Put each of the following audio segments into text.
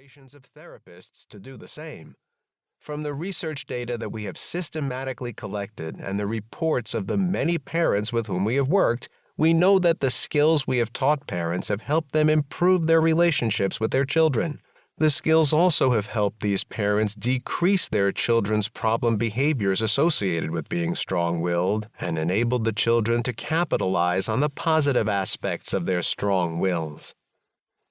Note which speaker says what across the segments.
Speaker 1: recommendations of therapists to do the same. From the research data that we have systematically collected and the reports of the many parents with whom we have worked, we know that the skills we have taught parents have helped them improve their relationships with their children. The skills also have helped these parents decrease their children's problem behaviors associated with being strong-willed and enabled the children to capitalize on the positive aspects of their strong wills.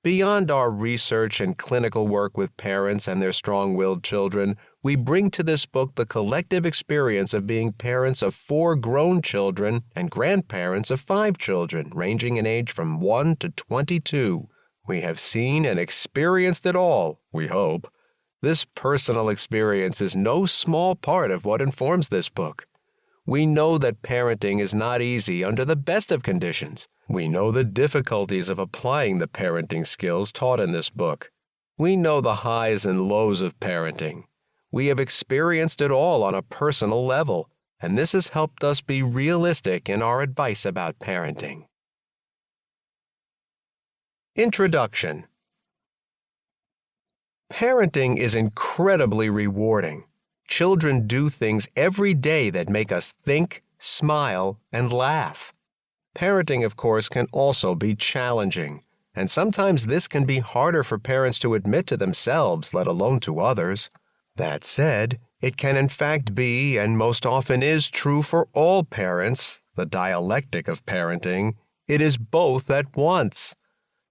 Speaker 1: Beyond our research and clinical work with parents and their strong-willed children, we bring to this book the collective experience of being parents of 4 grown children and grandparents of 5 children, ranging in age from 1 to 22. We have seen and experienced it all, we hope. This personal experience is no small part of what informs this book. We know that parenting is not easy under the best of conditions. We know the difficulties of applying the parenting skills taught in this book. We know the highs and lows of parenting. We have experienced it all on a personal level, and this has helped us be realistic in our advice about parenting. Introduction. Parenting is incredibly rewarding. Children do things every day that make us think, smile, and laugh. Parenting, of course, can also be challenging, and sometimes this can be harder for parents to admit to themselves, let alone to others. That said, it can in fact be, and most often is true for all parents, the dialectic of parenting. It is both at once.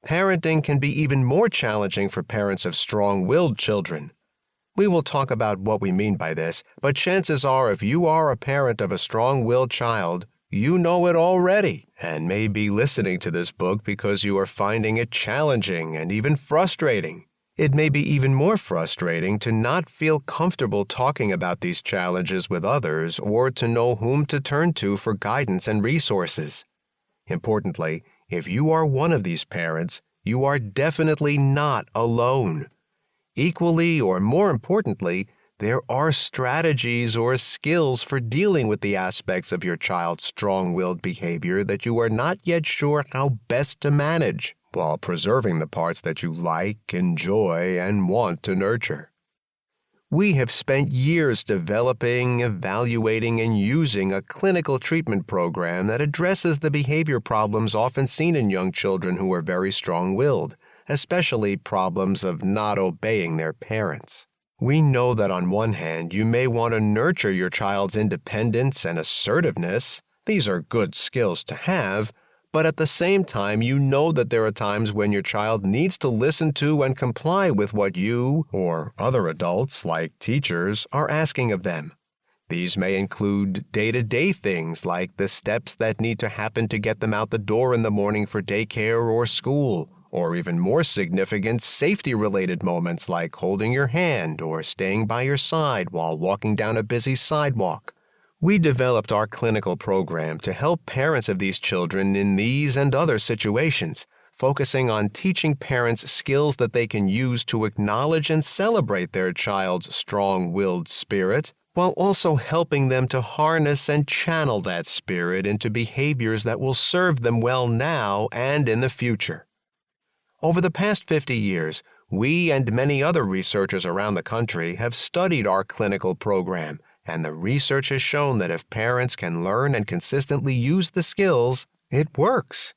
Speaker 1: Parenting can be even more challenging for parents of strong-willed children. We will talk about what we mean by this, but chances are if you are a parent of a strong-willed child, you know it already and may be listening to this book because you are finding it challenging and even frustrating. It may be even more frustrating to not feel comfortable talking about these challenges with others or to know whom to turn to for guidance and resources. Importantly, if you are one of these parents, you are definitely not alone. Equally or more importantly, there are strategies or skills for dealing with the aspects of your child's strong-willed behavior that you are not yet sure how best to manage, while preserving the parts that you like, enjoy, and want to nurture. We have spent years developing, evaluating, and using a clinical treatment program that addresses the behavior problems often seen in young children who are very strong-willed, especially problems of not obeying their parents. We know that on one hand, you may want to nurture your child's independence and assertiveness. These are good skills to have, but at the same time, you know that there are times when your child needs to listen to and comply with what you, or other adults, like teachers, are asking of them. These may include day-to-day things like the steps that need to happen to get them out the door in the morning for daycare or school, or even more significant safety-related moments like holding your hand or staying by your side while walking down a busy sidewalk. We developed our clinical program to help parents of these children in these and other situations, focusing on teaching parents skills that they can use to acknowledge and celebrate their child's strong-willed spirit, while also helping them to harness and channel that spirit into behaviors that will serve them well now and in the future. Over the past 50 years, we and many other researchers around the country have studied our clinical program, and the research has shown that if parents can learn and consistently use the skills, it works.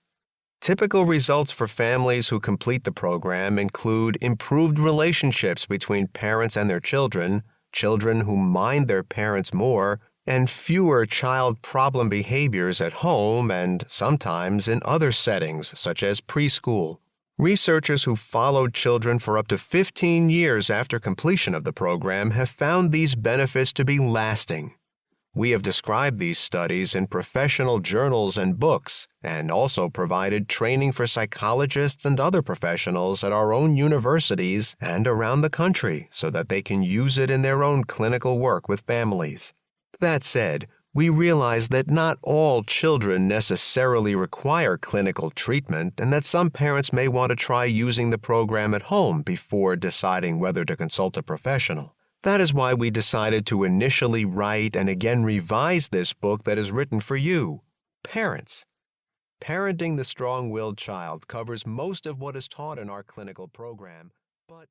Speaker 1: Typical results for families who complete the program include improved relationships between parents and their children, children who mind their parents more, and fewer child problem behaviors at home and sometimes in other settings, such as preschool. Researchers who followed children for up to 15 years after completion of the program have found these benefits to be lasting. We have described these studies in professional journals and books, and also provided training for psychologists and other professionals at our own universities and around the country so that they can use it in their own clinical work with families. That said, we realize that not all children necessarily require clinical treatment and that some parents may want to try using the program at home before deciding whether to consult a professional. That is why we decided to initially write and again revise this book that is written for you, parents. Parenting the Strong-Willed Child covers most of what is taught in our clinical program, but